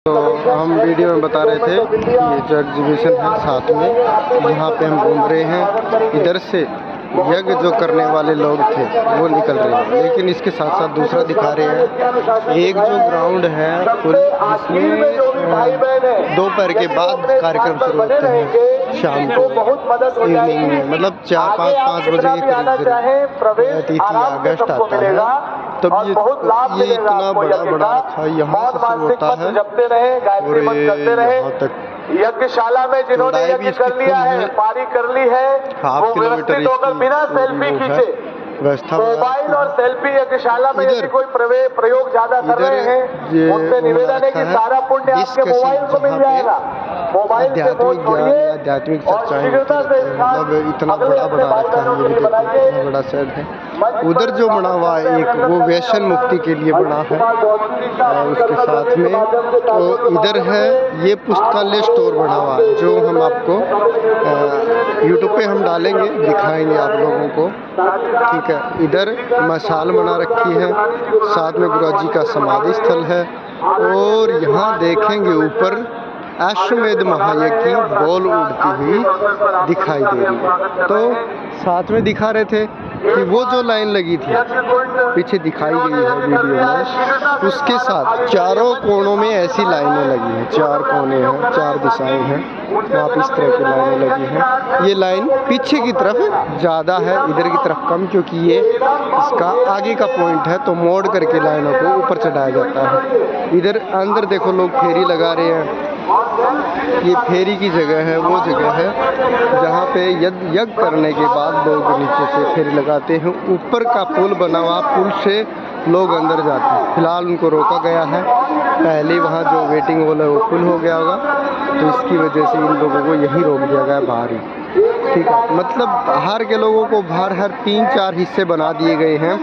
तो हम वीडियो में बता रहे थे कि ये जो एग्जीबिशन है साथ में यहाँ पे हम घूम रहे हैं। इधर से यज्ञ जो करने वाले लोग थे वो निकल रहे हैं, लेकिन इसके साथ साथ दूसरा दिखा रहे हैं एक जो ग्राउंड है फुल, जिसमें दोपहर के बाद कार्यक्रम शुरू होते हैं शाम को इवनिंग में, मतलब 4-5 बजे के करीब तिथि अगस्त आता है। तब ये इतना बड़ा रखा यहाँ से शुरू होता है और यहाँ तक यज्ञशाला में जिन्होंने यज्ञ कर लिया है, पारी कर ली है, वो व्यवस्थित होकर बिना सेल्फी खींचे व्यवस्था मोबाइल और सेल्फी यज्ञशाला में यदि कोई प्रयोग ज्यादा कर रहे हैं, उनसे निवेदन है कि सारा पुण्य आपके मोबाइल को मिल जाएगा। मोबाइल से फोन छोड़िए, आध्यात्मिक चर्चाएं, मतलब इतना बड़ा रखा है। ये भी देखो इतना बड़ा सेट है। उधर जो बना हुआ है एक, वो व्यसन मुक्ति के लिए बना है। उसके साथ में तो इधर है ये पुस्तकालय स्टोर बना हुआ है, जो हम आपको यूट्यूब पे हम डालेंगे, दिखाएंगे आप लोगों को, ठीक है। इधर मशाल बना रखी है, साथ में गुरु जी का समाधि स्थल है और यहाँ देखेंगे ऊपर अश्वमेध महायज्ञ की बॉल उड़ती हुई दिखाई दे रही है। तो साथ में दिखा रहे थे कि वो जो लाइन लगी थी पीछे दिखाई गई है वीडियो में, उसके साथ चारों कोनों में ऐसी लाइनें लगी हैं, 4 कोने हैं, 4 दिशाएं हैं, वहाँ पर इस तरह की लाइनें लगी हैं। ये लाइन पीछे की तरफ ज़्यादा है, इधर की तरफ कम, क्योंकि ये इसका आगे का पॉइंट है, तो मोड़ करके लाइनों को ऊपर चढ़ाया जाता है। इधर अंदर देखो लोग फेरी लगा रहे हैं, ये फेरी की जगह है, वो जगह है जहाँ पे यज्ञ करने के बाद लोग नीचे से फेरी लगाते हैं। ऊपर का पुल बना हुआ, पुल से लोग अंदर जाते हैं। फिलहाल उनको रोका गया है, पहले वहाँ जो वेटिंग हॉल है वो फुल हो गया होगा, तो इसकी वजह से इन लोगों को यहीं रोक दिया गया बाहर ही, ठीक है। मतलब बाहर के लोगों को बाहर हर 3-4 हिस्से बना दिए गए हैं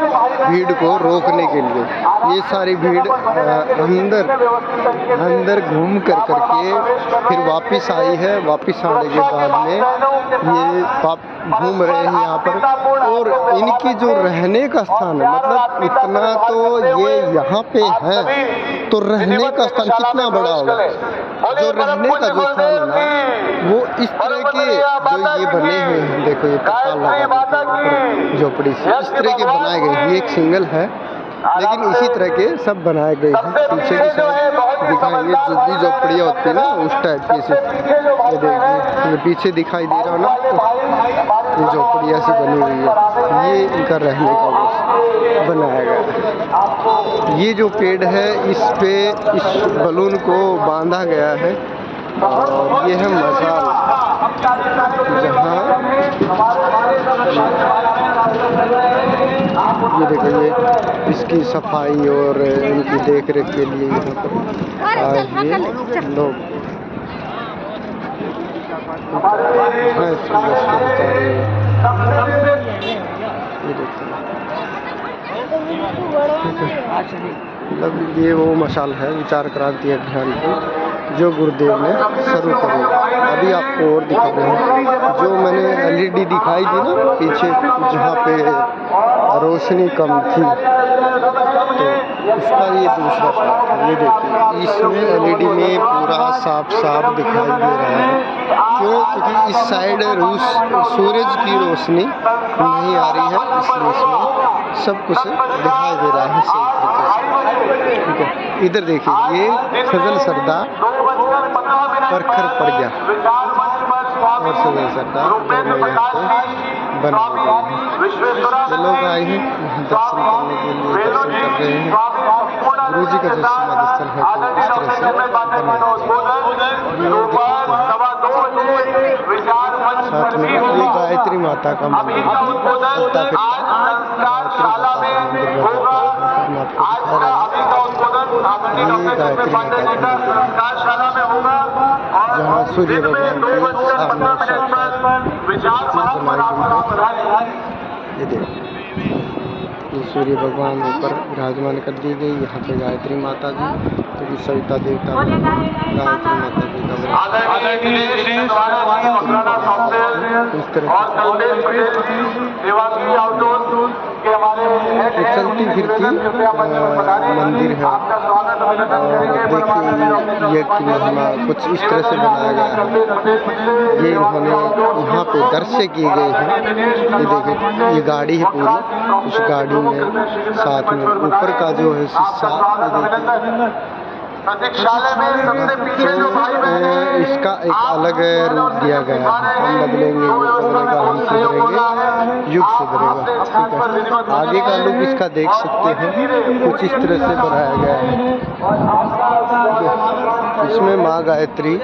भीड़ को रोकने के लिए। ये सारी भीड़ अंदर घूम करके फिर वापस आई है। वापस आने के बाद में ये घूम रहे हैं यहाँ पर, और इनकी जो रहने का स्थान है, मतलब इतना तो ये यहाँ पे है, तो रहने का स्थान कितना बड़ा होगा। जो रहने का जो स्थान है ना, वो इस तरह के जो ये बने हुए हैं, देखो ये त्रिपाल लगा झोपड़ी से इस तरह के बनाए गए। ये एक सिंगल है, लेकिन इसी तरह के सब बनाए गए हैं। पीछे की साइड दिखाएंगे जो झोपड़ियाँ होती है ना, उस टाइप की से ये देखिए, ये पीछे दिखाई दे रहा हो ना, ये झोपड़ी ऐसी बनी हुई है, ये इनका रहने का बनाया गया है। ये जो पेड़ है, इस पे इस बलून को बांधा गया है, और ये है मशाल, जहाँ ये देखो ये इसकी सफाई और इनकी देख रेख के लिए यहाँ पर आए ये लोग ये देखिए, मतलब ये वो मशाल है विचार क्रांति अभियान की, जो गुरुदेव ने शुरू करी। अभी आपको और दिखा रहे हैं, जो मैंने LED दिखाई थी ना पीछे, जहाँ पे रोशनी कम थी, तो उसका ये दूसरा पार्ट है। ये देखिए, इसमें LED में पूरा साफ दिखाई दे रहा है। क्यों? क्योंकि इस साइड सूरज की रोशनी नहीं आ रही है, इसलिए इसमें सब कुछ दिखाई दे रहा है सही तरीके से, ठीक है। इधर देखिए, ये सजल सरदार परखर पड़ गया और सजल सरदार दोनों यहाँ पे बने हुए हैं। ये लोग आए हैं यहाँ दर्शन करने के लिए, दर्शन कर रहे हैं। गुरु जी का जो समाधि स्थल है, तो इस तरह से बना है। साथ में ये गायत्री माता का मंदिर है, गायत्री माता का मंदिर है, हम आपको दिखा रहे हैं। ये गायत्री माता का मंदिर है, जहाँ सूर्य भगवान के सामने ये देखिए, ये सूर्य भगवान ऊपर विराजमान कर दी गई। यहाँ पे गायत्री माता जी, क्योंकि सविता देवता गायत्री माता जी का चलती फिरती मंदिर है। और देखिए ये की महिमा कुछ इस तरह से बनाया गया है। ये इन्होंने यहाँ पे दृश्य किए गए हैं। ये देखिए, ये गाड़ी है पूरी, उस गाड़ी में साथ में ऊपर का जो है शीशा, ये देखिए। प्रतीक्षालय में सबसे पीछे जो भाई बहन हैं, इसका एक अलग रूप दिया गया है। हम बदलेंगे, युग बदलेगा, हम सुधरेंगे, युग सुधरेगा। ठीक है, आगे का लुक इसका देख सकते हैं, कुछ इस तरह से बनाया गया है। इसमें माँ गायत्री,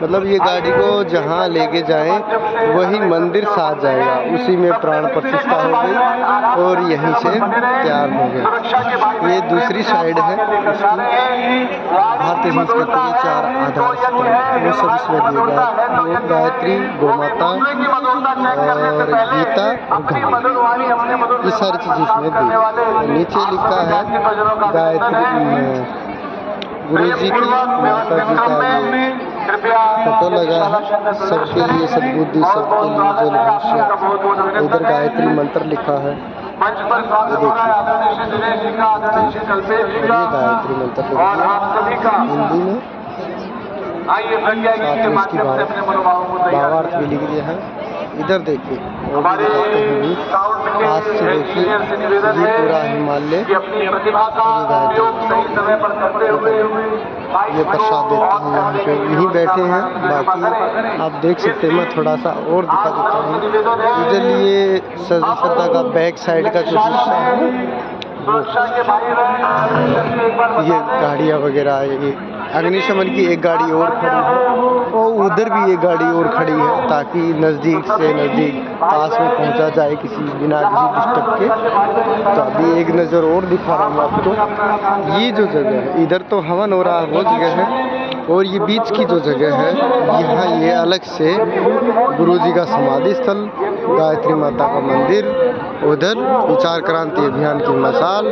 मतलब ये गाड़ी को जहाँ लेके जाएं वही मंदिर साथ जाएगा, उसी में प्राण प्रतिष्ठा हो गई और यहीं से तैयार हो गया। ये दूसरी साइड है इसकी। भारतीय संस्कृति के 4 आधार स्तंभ वो सब इसमें दिएगा, वो गायत्री, गोमाता और गीता और गंगा, ये सारी चीज़ें इसमें दी। नीचे लिखा है गायत्री, गुरु जी की, माता जी का ये फोटो लगा है। सबके लिए सद्बुद्धि, सबके लिए उज्जवल भविष्य। इधर गायत्री मंत्र लिखा है, ये देखिए, ये गायत्री मंत्र लिखा है हिंदी में, साथ में इसकी भावार्थ भी लिख दिया है। इधर देखिए, और भी दिखाते हैं, आज से देखिए ये पूरा हिमालय, ये प्रसाद देते हैं यहाँ पे, यहीं बैठे हैं। बाकी आप देख सकते हैं, मैं थोड़ा सा और दिखा देता हूँ। इधर ये श्रद्धा का बैक साइड का जो हिस्सा है, ये गाड़ियाँ वगैरह, ये अग्निशमन की एक गाड़ी और खड़ी है और उधर भी एक गाड़ी और खड़ी है, ताकि नज़दीक से नज़दीक पास में पहुंचा जाए किसी बिना किसी डिस्टर्ब के। तो अभी एक नज़र और दिखा रहा हूँ आपको। ये जो जगह है, इधर तो हवन हो रहा है, वो जगह है, और ये बीच की जो जगह है, यहाँ ये अलग से गुरु जी का समाधि स्थल, गायत्री माता का मंदिर, उधर विचार क्रांति अभियान की मसाल,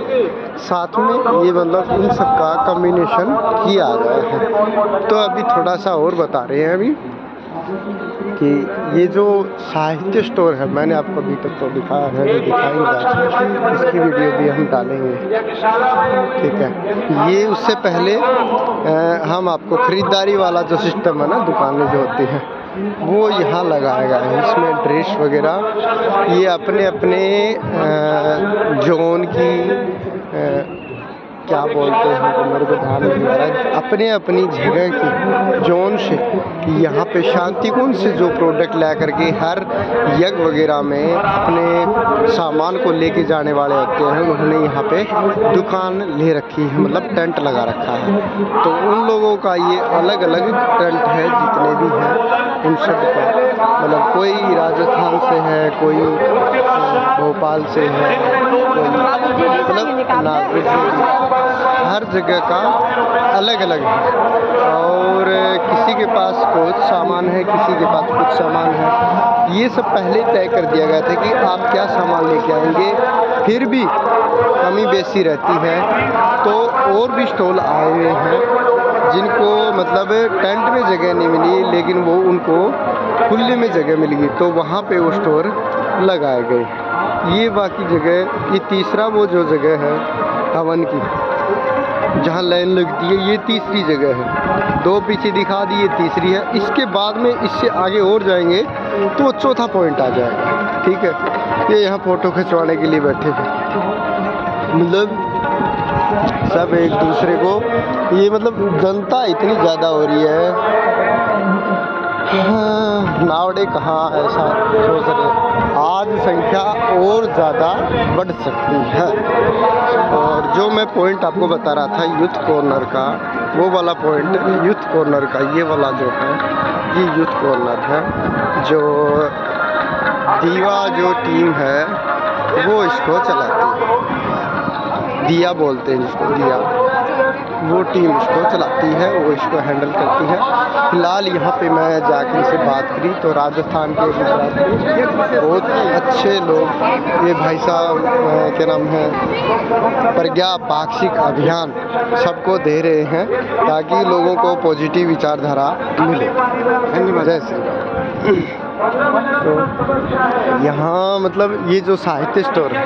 साथ में ये मतलब इन सब का कम्बिनेशन किया गया है। तो अभी थोड़ा सा और बता रहे हैं अभी कि ये जो साहित्य स्टोर है, मैंने आपको अभी तक तो दिखाया है, दिखाएंगे, इसकी वीडियो भी हम डालेंगे। ठीक है, ये उससे पहले हम आपको ख़रीदारी वाला जो सिस्टम है ना, दुकानें जो होती हैं वो यहाँ लगाया गया है। इसमें ड्रेस वगैरह ये अपने अपने जोन की क्या बोलते हैं, तो मेरे को ध्यान नहीं आ रहा है, अपने अपनी जगह की जोन से यहाँ पे शांति कुंज से जो प्रोडक्ट ला करके हर यज्ञ वगैरह में अपने सामान को लेके जाने वाले होते हैं, उन्होंने यहाँ पे दुकान ले रखी है, मतलब टेंट लगा रखा है। तो उन लोगों का ये अलग अलग टेंट है, जितने भी हैं उन सब का, मतलब कोई राजस्थान से है, कोई भोपाल से है, कोई मतलब नागपुर से, हर जगह का अलग अलग है। और किसी के पास कुछ सामान है, किसी के पास कुछ सामान है। ये सब पहले तय कर दिया गया था कि आप क्या सामान लेके आएंगे। फिर भी कमी बेसी रहती है, तो और भी स्टॉल आए हुए हैं जिनको मतलब टेंट में जगह नहीं मिली, लेकिन वो उनको खुले में जगह मिल गई, तो वहाँ पे वो स्टोर लगाए गए। ये बाकी जगह, ये तीसरा वो जो जगह है हवन की, जहाँ लाइन लगती है, ये तीसरी जगह है। 2 पीछे दिखा दी, ये तीसरी है। इसके बाद में इससे आगे और जाएंगे तो चौथा पॉइंट आ जाएगा। ठीक है, ये यहाँ फ़ोटो खिंचवाने के लिए बैठे थे, मतलब सब एक दूसरे को, ये मतलब जनता इतनी ज़्यादा हो रही है। नावड़े कहाँ ऐसा सोच रहे, आज संख्या और ज़्यादा बढ़ सकती है। और जो मैं पॉइंट आपको बता रहा था यूथ कॉर्नर का, वो वाला पॉइंट यूथ कॉर्नर का, ये वाला जो है ये यूथ कॉर्नर है। जो दीवा जो टीम है वो इसको चलाती है, दिया बोलते हैं जिसको, दिया, वो टीम इसको चलाती है, वो इसको हैंडल करती है। फ़िलहाल यहाँ पे मैं जाकर से बात करी तो राजस्थान के, गुजरात के बहुत अच्छे लोग, ये भाई साहब क्या नाम है, प्रज्ञा पाक्षिक अभियान सबको दे रहे हैं ताकि लोगों को पॉजिटिव विचारधारा मिले। जैसे तो यहाँ मतलब ये जो साहित्य स्टोर है,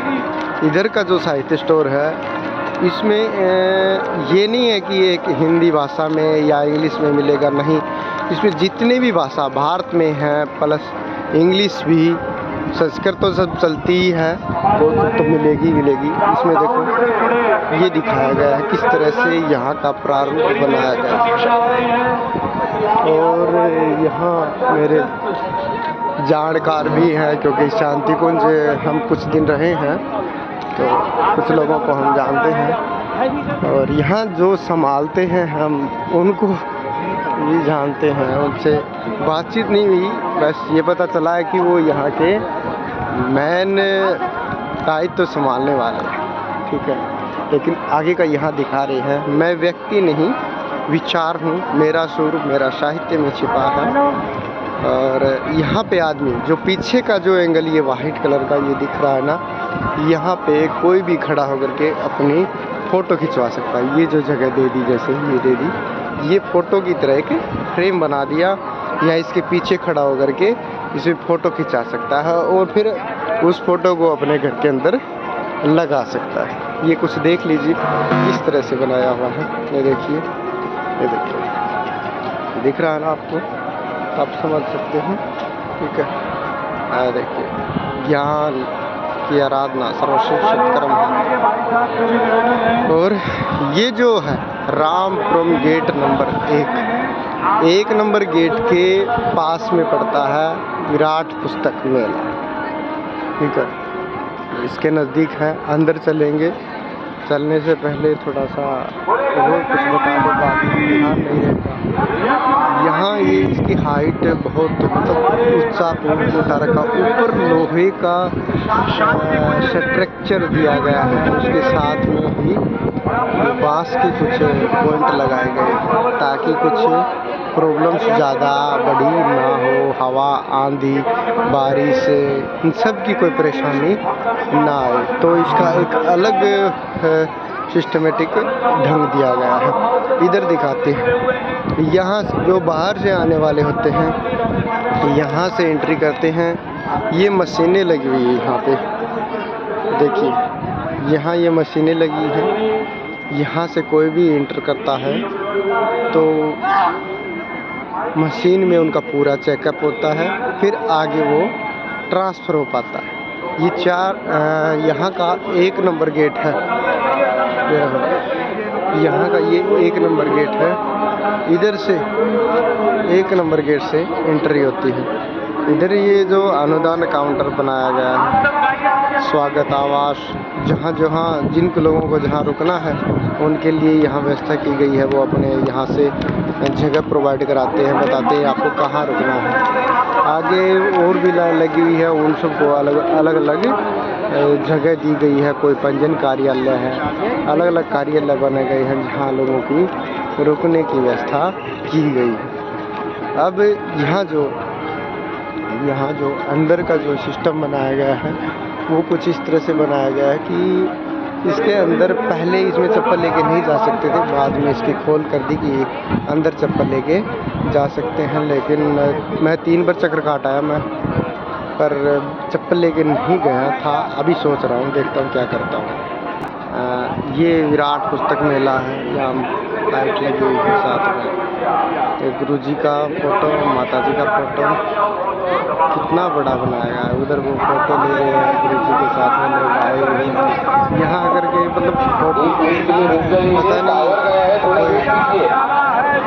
इधर का जो साहित्य स्टोर है इसमें ये नहीं है कि एक हिंदी भाषा में या इंग्लिश में मिलेगा, नहीं। इसमें जितने भी भाषा भारत में हैं प्लस इंग्लिश भी, संस्कृत तो सब चलती ही है, वो तो मिलेगी इसमें। देखो ये दिखाया गया है किस तरह से यहाँ का प्रारूप बनाया गया है। और यहाँ मेरे जानकार भी हैं, क्योंकि शांति कुंज हम कुछ दिन रहे हैं तो कुछ लोगों को हम जानते हैं, और यहाँ जो संभालते हैं हम उनको भी जानते हैं। उनसे बातचीत नहीं हुई, बस ये पता चला है कि वो यहाँ के मेन दायित्व तो संभालने वाले हैं, ठीक है। लेकिन आगे का यहाँ दिखा रहे हैं। मैं व्यक्ति नहीं, विचार हूँ, मेरा सुर मेरा साहित्य में छिपा है। और यहाँ पे आदमी जो पीछे का जो एंगल ये वाइट कलर का ये दिख रहा है ना, यहाँ पे कोई भी खड़ा होकर के अपनी फ़ोटो खिंचवा सकता है। ये जो जगह दे दी, जैसे ये दे दी, ये फ़ोटो की तरह एक फ्रेम बना दिया, या इसके पीछे खड़ा होकर के इसमें फ़ोटो खिंचा सकता है और फिर उस फ़ोटो को अपने घर के अंदर लगा सकता है। ये कुछ देख लीजिए किस तरह से बनाया हुआ है। ये देखिए, ये देखिए, दिख रहा है ना आपको, आप समझ सकते हैं, ठीक है। देखिए, ज्ञान की आराधना सर्वश्रेष्ठ कर्म है। और ये जो है Rampuram gate number 1 number gate के पास में पड़ता है विराट पुस्तक मेला, ठीक है। इसके नज़दीक है, अंदर चलेंगे। चलने से पहले थोड़ा सा वो कुछ बता दो, बाकी ध्यान नहीं रहता। यहाँ ये इसकी हाइट बहुत मतलब ऊंचा उठा रखा, ऊपर लोहे का स्ट्रक्चर दिया गया है, उसके साथ में ही बांस के कुछ पॉइंट लगाए गए ताकि कुछ प्रॉब्लम्स ज़्यादा बड़ी ना हो, हवा आंधी बारिश इन सब की कोई परेशानी ना आए। तो इसका एक अलग सिस्टमेटिक ढंग दिया गया है। इधर दिखाते हैं, यहाँ जो बाहर से आने वाले होते हैं यहाँ से एंट्री करते हैं। ये मशीनें लगी हुई है यहाँ पे, देखिए यहाँ ये मशीनें लगी हैं। यहाँ से कोई भी एंटर करता है तो मशीन में उनका पूरा चेकअप होता है, फिर आगे वो ट्रांसफ़र हो पाता है। ये यहाँ का 1 नंबर गेट है, यहाँ का ये 1 नंबर गेट है। इधर से 1 नंबर गेट से एंट्री होती है। इधर ये जो अनुदान काउंटर बनाया गया है, स्वागत आवास, जहाँ जहाँ जिन लोगों को जहाँ रुकना है उनके लिए यहाँ व्यवस्था की गई है। वो अपने यहाँ से जगह प्रोवाइड कराते हैं, बताते हैं आपको कहाँ रुकना है। आगे और भी लाइन लगी हुई है, उन सबको अलग अलग जगह दी गई है। कोई पंजीयन कार्यालय है, अलग अलग कार्यालय बने गए हैं जहाँ लोगों की रुकने की व्यवस्था की गई है। अब यहाँ जो अंदर का जो सिस्टम बनाया गया है वो कुछ इस तरह से बनाया गया है कि इसके अंदर पहले इसमें चप्पल लेके नहीं जा सकते थे, बाद में इसकी खोल कर दी कि अंदर चप्पल लेके जा सकते हैं। लेकिन मैं 3 बार चक्कर काट आया मैं, पर चप्पल लेके नहीं गया था। अभी सोच रहा हूँ, देखता हूँ क्या करता हूँ। ये विराट पुस्तक मेला है, यहाँ लाइट लगी हुई है साथ में। एक गुरु जी का फ़ोटो, माता जी का फ़ोटो, कितना बड़ा बनाया गया है। उधर वो फ़ोटो ले रहे हैं गुरु जी के साथ में, लोग आए हुए हैं यहाँ आकर के। मतलब फ़ोटो पता नहीं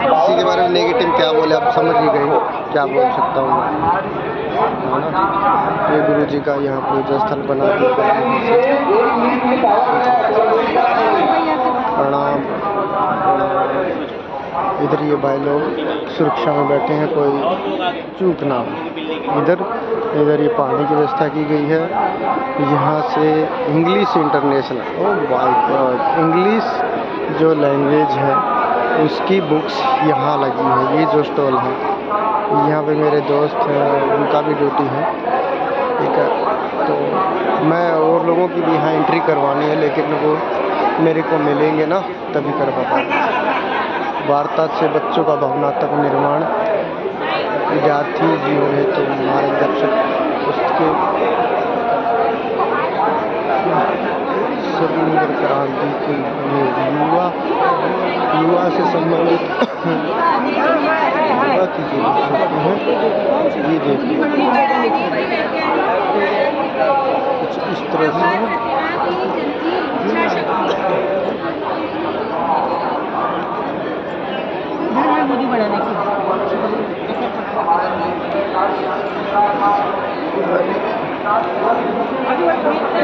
किसी के बारे में नेगेटिव क्या बोले, आप समझ ही गए क्या बोल सकता हूँ मैं, है ना। ये गुरु जी का यहाँ पूजा स्थल बना दिया गया है। प्रणाम। इधर ये भाई लोग सुरक्षा में बैठे हैं, कोई चूक ना हो। इधर ये पानी की व्यवस्था की गई है। यहाँ से English international, oh my God, English जो लैंग्वेज है उसकी बुक्स यहाँ लगी है। ये जो स्टॉल है यहाँ पे मेरे दोस्त हैं, उनका भी ड्यूटी है, ठीक है। तो मैं और लोगों की भी यहाँ एंट्री करवानी है, लेकिन वो मेरे को मिलेंगे ना तभी कर पाऊँगा। वार्ता से बच्चों का भावनात्मक निर्माण, विद्यार्थी जीवन है तो मार्गदर्शक पुस्तकें, स्वतंत्र क्रांति के युवा से संबंधित युवा की जो बुक्स होती हैं, ये देखिए कुछ इस तरह से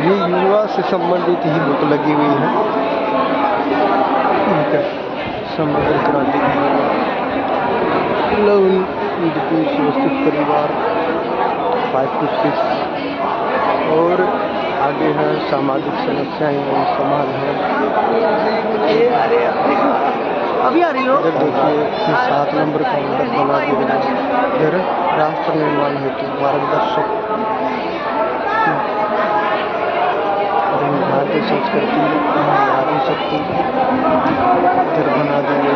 ये युवा से संबंधित ही बुक लगी हुई है। समग्र क्रांति व्यवस्थित परिवार 5 to 6 और आगे है सामाजिक समस्याएं एवं समाधान। अभी आ रही हो। इधर देखिए 7 नंबर काउंटर बना दिया गया। इधर राष्ट्र निर्माण हेतु मार्गदर्शक भारतीय संस्कृति नारी शक्ति इधर बना दिए।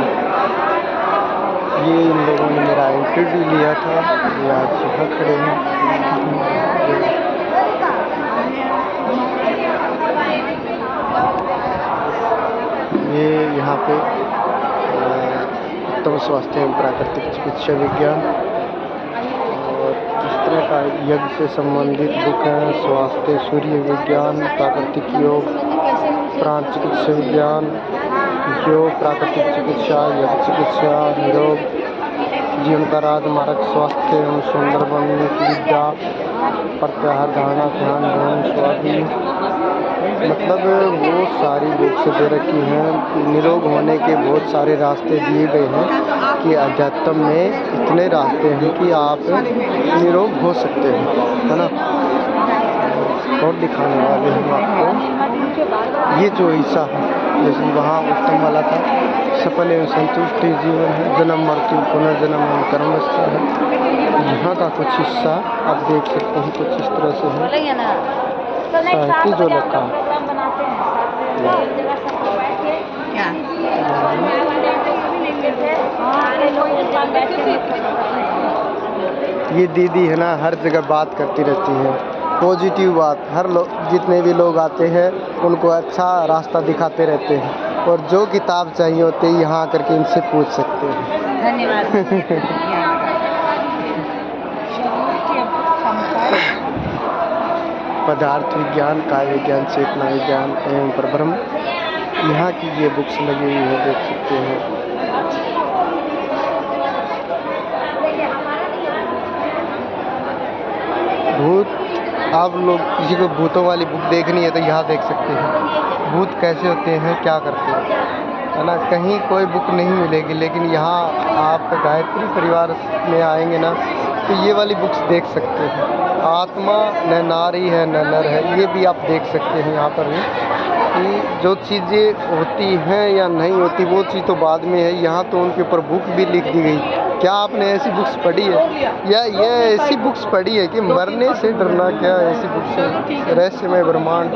ये इन लोगों ने मेरा इंटरव्यू लिया था, ये आज यहाँ खड़े हैं। ये यहाँ पे उत्तम स्वास्थ्य एवं प्राकृतिक चिकित्सा विज्ञान और इस तरह का यज्ञ से संबंधित बुक है। स्वास्थ्य सूर्य विज्ञान, प्राकृतिक योग, प्राण चिकित्सा विज्ञान, योग, प्राकृतिक चिकित्सा, यज्ञ चिकित्सा, निरोग, जीवन का राजमार्ग, स्वास्थ्य एवं सुंदर बनने की विद्या, प्रत्याहार, धारणा, ध्यान, ध्यान, स्वाधीन, मतलब वो सारी बुक्स दे रखी हैं। निरोग होने के बहुत सारे रास्ते दिए गए हैं कि अध्यात्म में इतने रास्ते हैं कि आप निरोग हो सकते हैं, है ना। और दिखाने वाले हैं आपको ये जो हिस्सा है, जैसे वहाँ उत्तम वाला था, सफल एवं संतुष्ट जीवन है, जन्म मृत्यु पुनर्जन्म एवं कर्मस्थल है। यहाँ का कुछ हिस्सा आप देख सकते हैं, कुछ इस तरह से है। साहित्य जो लिखा ये दीदी है ना, हर जगह बात करती रहती है, पॉजिटिव बात। हर लोग जितने भी लोग आते हैं उनको अच्छा रास्ता दिखाते रहते हैं, और जो किताब चाहिए होते हैं यहाँ आकर के इनसे पूछ सकते हैं। धन्यवाद। पदार्थ विज्ञान, काय विज्ञान, चेतना विज्ञान एवं परब्रह्म, यहाँ की ये बुक्स लगी हुई है, देख सकते हैं। भूत, आप लोग किसी को भूतों वाली बुक देखनी है तो यहाँ देख सकते हैं, भूत कैसे होते हैं, क्या करते हैं, है ना। कहीं कोई बुक नहीं मिलेगी, लेकिन यहाँ आप गायत्री परिवार में आएंगे ना तो ये वाली बुक्स देख सकते हैं। आत्मा न नारी है न नर है, ये भी आप देख सकते हैं यहाँ पर भी, कि जो चीज़ें होती हैं या नहीं होती वो चीज़ तो बाद में है। यहाँ तो उनके ऊपर बुक भी लिख दी गई। क्या आपने ऐसी बुक्स पढ़ी है, या ये ऐसी बुक्स पढ़ी है कि मरने से डरना क्या, ऐसी बुक्स है। रहस्यमय ब्रह्मांड,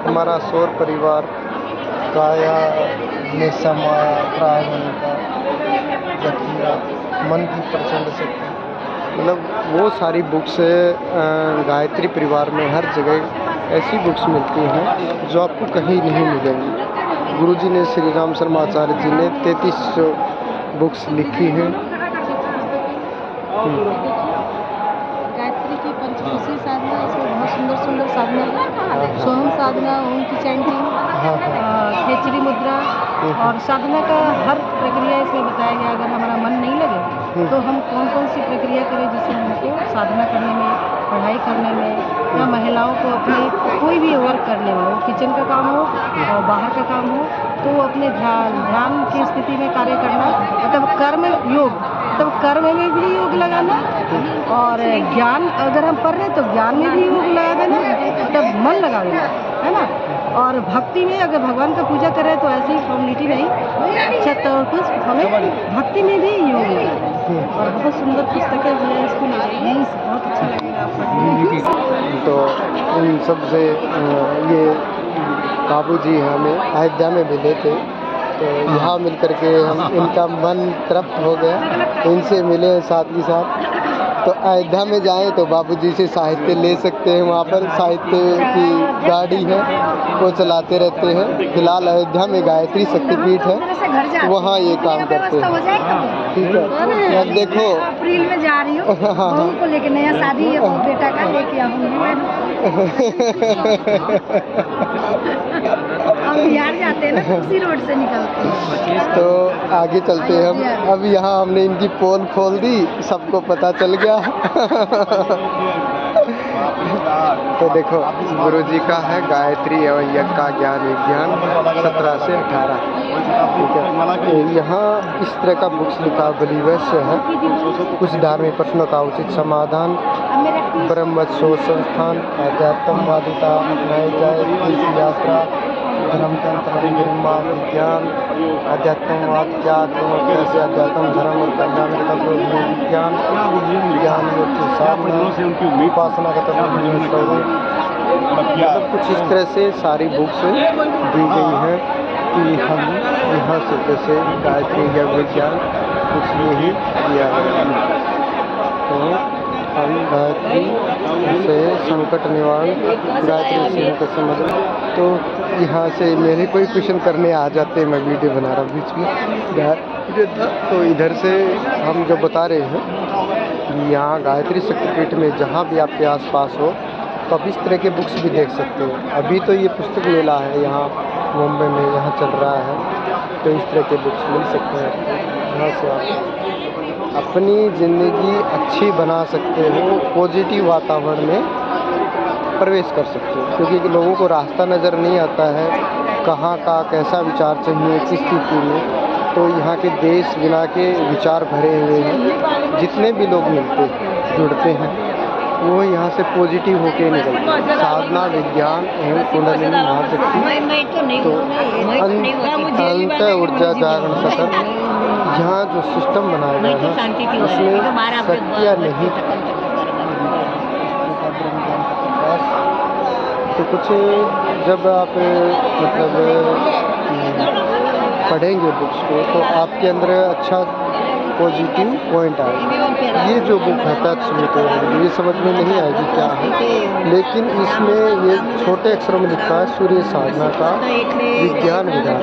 हमारा सौर परिवार, काया में समाया, प्रागण का जखीरा, मन की प्रचंड शक्ति, मतलब वो सारी बुक्स गायत्री परिवार में हर जगह ऐसी बुक्स मिलती हैं जो आपको कहीं नहीं मिलेंगी। गुरुजी ने, श्री राम शर्मा आचार्य जी ने 33 बुक्स लिखी हैं। गायत्री की पंचकोशी साधना, इसमें बहुत सुंदर सुंदर साधना है। सोहम साधना, ओम की चैंटिंग, खेचरी मुद्रा और साधना का हर प्रक्रिया इसमें बताया गया। अगर हमारा मन नहीं लगे तो हम कौन कौन सी प्रक्रिया करें जिससे हमको साधना करने में, पढ़ाई करने में, या महिलाओं को अपने कोई भी वर्क करने में, किचन का काम हो और बाहर का काम हो, तो अपने ध्यान की स्थिति में कार्य करना, मतलब कर्म योग, तब कर्म में भी योग लगाना, और ज्ञान अगर हम पढ़ रहे हैं तो ज्ञान में भी योग लगा देना, तब मन लगा देना, है ना। और भक्ति में अगर भगवान का पूजा करें तो ऐसी फॉर्मेलिटी नहीं, अच्छा तौर पर हमें भक्ति में भी योग लगाना। और बहुत सुंदर पुस्तकें जो है इसको बहुत अच्छा लगेगा आपको। तो इन सब से ये बाबू जी हमें अयोध्या में मिले थे, तो यहाँ मिल कर के हम इनका मन तृप्त हो गया, इनसे मिले साथ ही साथ। तो अयोध्या में जाएं तो बाबूजी से साहित्य ले सकते हैं, वहाँ पर साहित्य की गाड़ी है वो चलाते रहते हैं। फिलहाल अयोध्या में गायत्री शक्तिपीठ है, वहाँ ये काम करते हैं। ठीक है, अब देखो अप्रैल में जा रही हूँ बहू को लेके, नया शादी है बेटा का, लेके आऊंगी मैं। हम बिहार जाते हैं ना, उसी रोड से निकलते हैं। तो आगे चलते हैं हम। अब यहाँ हमने इनकी पोल खोल दी, सबको पता चल गया। तो देखो गुरुजी का है गायत्री एवं यज्ञ का ज्ञान विज्ञान 17 से 18। ठीक है, यहाँ इस तरह का बुक्स लिखा बलिवैश्य है, कुछ धार्मिक प्रश्नों का उचित समाधान, ब्रह्मोत्सव संस्थान, अध्यात्मवादिता अपनाई जाए, तीर्थ यात्रा, धर्मतंत्र, गरिमा, विज्ञान, अध्यात्मवाद क्या, कैसे अध्यात्म, धर्म और कल्याण का तत्व, विज्ञान, ज्ञान योग साधना, उपासना का तत्व, मतलब कुछ इस तरह से सारी बुक्स दी गई हैं कि हम यहाँ से जैसे गायत्री या विज्ञान कुछ यही दिया है। तो हम गायत्री से संकट निवारण, गायत्री से संकट समाधान। तो यहाँ से मेरे कोई क्वेश्चन करने आ जाते हैं, मैं वीडियो बना रहा हूँ बीच में। तो इधर से हम जो बता रहे हैं यहाँ गायत्री शक्तिपीठ में जहाँ भी आपके आसपास हो तो आप इस तरह के बुक्स भी देख सकते हो। अभी तो ये पुस्तक मेला है यहाँ मुंबई में, यहाँ चल रहा है, तो इस तरह के बुक्स मिल सकते हैं। यहाँ से आप अपनी ज़िंदगी अच्छी बना सकते हो, पॉजिटिव वातावरण में प्रवेश कर सकते हो, क्योंकि लोगों को रास्ता नज़र नहीं आता है, कहाँ का कैसा विचार चाहिए किस स्थिति में। तो यहाँ के देश बिना के विचार भरे हुए हैं, जितने भी लोग मिलते जुड़ते हैं वो यहाँ से पॉजिटिव होके निकलते हैं। साधना, विज्ञान एवं कुंडलिनी महाशक्ति, तो अंत ऊर्जा जागरण सतर, यहाँ जो सिस्टम बनाया गया है उसमें शक्तियाँ नहीं। तो कुछ जब आप मतलब पढ़ेंगे बुक्स को तो आपके अंदर अच्छा पॉजिटिव पॉइंट आएगा। ये जो बुक है ये समझ में नहीं आएगी क्या है, लेकिन इसमें ये छोटे अक्षरों में लिखा है सूर्य साधना का विज्ञान विधान।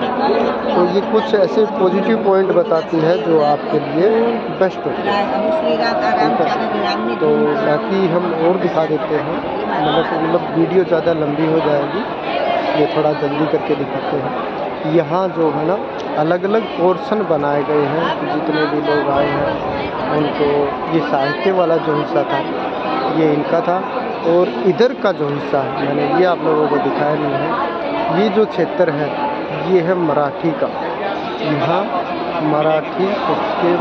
तो ये कुछ ऐसे पॉजिटिव पॉइंट बताती है जो आपके लिए बेस्ट होते हैं। तो बाकी हम और दिखा देते हैं, मतलब वीडियो ज़्यादा लंबी हो जाएगी, ये थोड़ा जल्दी करके दिखाते हैं। यहाँ जो है ना अलग अलग पोर्शन बनाए गए हैं, जितने भी लोग आए हैं उनको। ये साहित्य वाला जो हिस्सा था ये इनका था, और इधर का जो हिस्सा है मैंने ये आप लोगों को दिखाया नहीं है। ये जो क्षेत्र है ये है मराठी का। यहाँ मराठी पुस्तकें,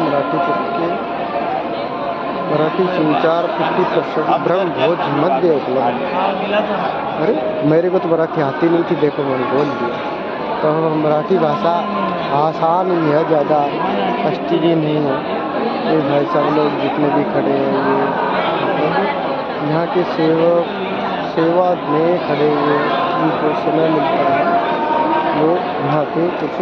मराठी संचार 50%, ब्रह्मभोज मध्य उपलब्ध। अरे मेरे को तो मराठी आती नहीं थी, देखो मैंने बोल दिया। तो मराठी भाषा आसान ही है, ज़्यादा कष्टी भी नहीं है। ये भाई सब लोग जितने भी खड़े हैं ये यहाँ के सेवा में खड़े हुए, उनको समय मिलता है वो यहाँ पे कुछ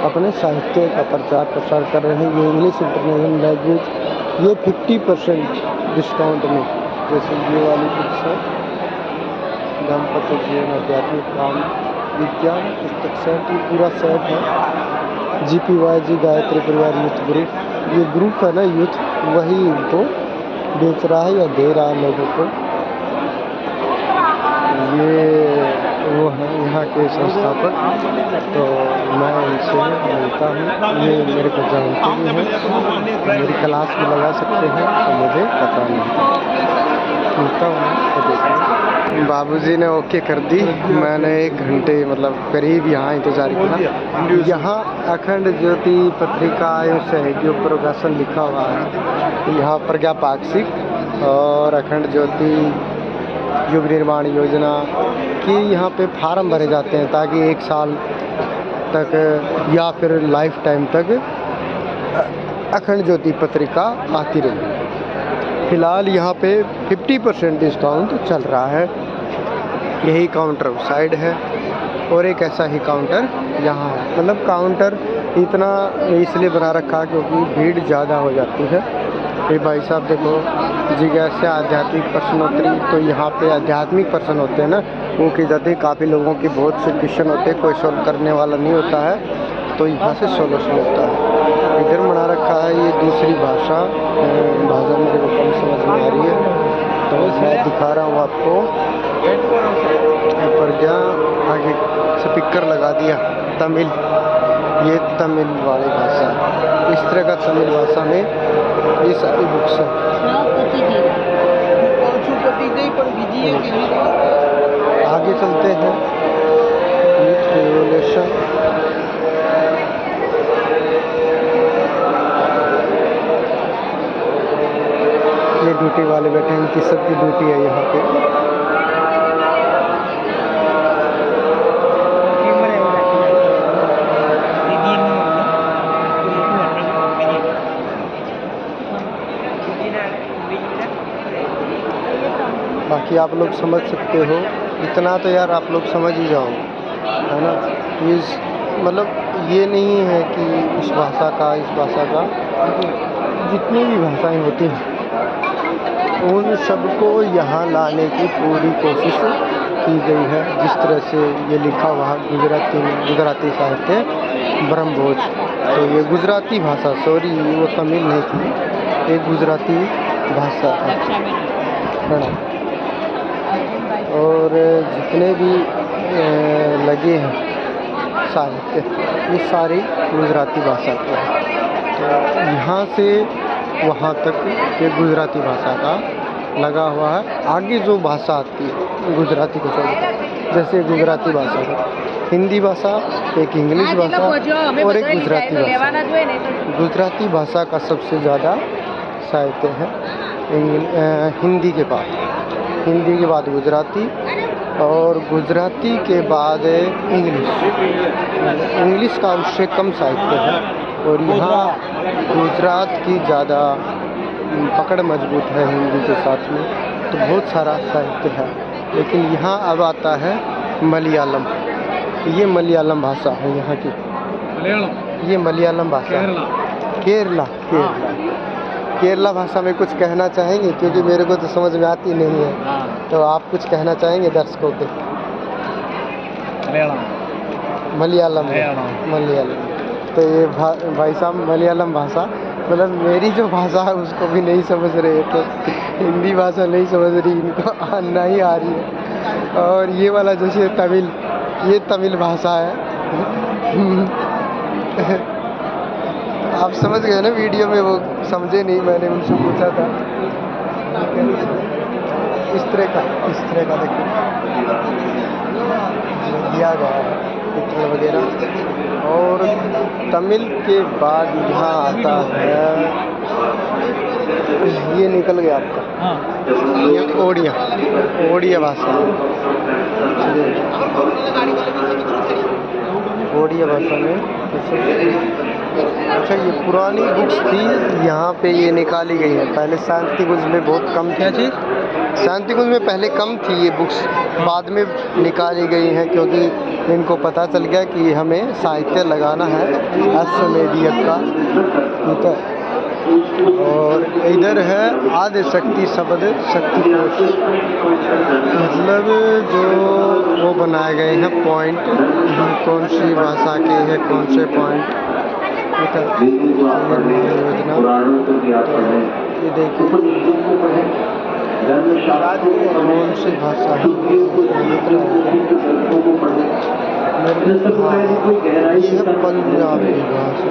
अपने साहित्य का प्रचार प्रसार कर रहे हैं। ये इंग्लिश इंटरनेशनल लैंग्वेज, ये 50% डिस्काउंट में, जैसे ये वाली बुक्स है दाम्पत्य जीवन, आध्यात्मिक काम, विज्ञान पुस्तक सेट, ये पूरा सेट है। GPYG गायत्री परिवार यूथ ग्रुप, ये ग्रुप है ना यूथ, वही इनको बेच रहा है या दे रहा है लोगों को। ये वो है यहाँ के संस्थापक, तो मैं उनसे मिलता हूँ। ये मेरे को जानते भी हैं, मेरी क्लास भी लगा सकते हैं, तो मुझे पता नहीं। मिलता हूँ तो देखिए। बाबूजी ने ओके कर दी, मैंने 1 घंटे मतलब करीब यहाँ इंतज़ार किया। यहाँ अखंड ज्योति पत्रिका एवं सहयोग प्रकाशन लिखा हुआ है, यहाँ प्रज्ञा पाक्षिक और अखंड ज्योति युग निर्माण योजना की यहाँ पे फार्म भरे जाते हैं, ताकि 1 साल तक या फिर लाइफ टाइम तक अखंड ज्योति पत्रिका आती रही। फ़िलहाल यहाँ पे 50% डिस्काउंट चल रहा है। यही काउंटर साइड है और एक ऐसा ही काउंटर यहाँ है। मतलब काउंटर इतना इसलिए बना रखा क्योंकि भीड़ ज़्यादा हो जाती है, ये भाई साहब देखो, जिज्ञासा आध्यात्मिक प्रश्नोत्तरी। तो यहाँ पे आध्यात्मिक प्रश्न होते हैं ना, वो की जाते हैं। काफ़ी लोगों की बहुत से क्वेश्चन होते हैं, कोई सॉल्व करने वाला नहीं होता है, तो यहाँ से सोल्यूशन होता है। इधर बना रखा है ये दूसरी भाषा मेरे को कम समझ में आ रही है, तो मैं दिखा रहा हूँ आपको। पर क्या आगे स्पीकर लगा दिया, तमिल, ये तमिल वाली भाषा है। इस तरह का तमिल भाषा में ये सारी बुक्स हैं। आगे चलते हैं। रेवोल्यूशन, ये ड्यूटी वाले बैठे हैं, इनकी सबकी ड्यूटी है यहाँ पे। बाकी आप लोग समझ सकते हो, इतना तो यार आप लोग समझ ही जाओ, है ना। इस मतलब ये नहीं है कि इस भाषा का जितनी भी भाषाएं होती हैं उन सबको यहाँ लाने की पूरी कोशिश की गई है। जिस तरह से ये लिखा हुआ है गुजराती साहित्य ब्रह्मभोज, तो ये गुजराती भाषा, सॉरी वो तमिल नहीं थी, ये गुजराती भाषा है ना। और जितने भी लगे हैं साहित्य, ये सारी गुजराती भाषा के हैं। तो यहाँ से वहाँ तक ये गुजराती भाषा का लगा हुआ है। आगे जो भाषा आती है गुजराती को छोड़, जैसे गुजराती भाषा है, हिंदी भाषा, एक इंग्लिश भाषा और एक गुजराती भाषा। गुजराती भाषा का सबसे ज़्यादा साहित्य है हिंदी के बाद गुजराती, और गुजराती के बाद इंग्लिश का उससे कम साहित्य है। और यहाँ गुजरात की ज़्यादा पकड़ मजबूत है हिंदी के साथ में, तो बहुत सारा साहित्य है। लेकिन यहाँ अब आता है मलयालम, ये मलयालम भाषा है यहाँ की, ये मलयालम भाषा है। केरला भाषा में कुछ कहना चाहेंगे, क्योंकि मेरे को तो समझ में आती नहीं है, तो आप कुछ कहना चाहेंगे दर्शकों को? मलयालम। तो ये भाई साहब मलयालम भाषा, मतलब मेरी जो भाषा है उसको भी नहीं समझ रहे, तो हिंदी भाषा नहीं समझ रही, इनको नहीं आ रही है। और ये वाला जैसे तमिल, ये तमिल भाषा है। आप समझ गए ना, वीडियो में वो समझे नहीं, मैंने उनसे पूछा था। इस तरह का देखो दिया गया है चित्र वगैरह। और तमिल के बाद यहाँ आता है, ये निकल गया आपका, ये ओडिया भाषा। ओडिया भाषा में अच्छा, ये पुरानी बुक्स थी, यहाँ पे ये निकाली गई है। पहले शांतिकुंज में बहुत कम थी, शांतिकुंज में पहले कम थी ये बुक्स, बाद में निकाली गई हैं, क्योंकि इनको पता चल गया कि हमें साहित्य लगाना है अश्वमेधिक का। ठीक है। और इधर है आदि शक्ति शब्द शक्तिकोश, मतलब जो वो बनाए गए हैं पॉइंट, कौन सी भाषा के हैं, कौन से पॉइंट योजना। ये देखिए कौन सी भाषा है, ये है पंजाबी भाषा।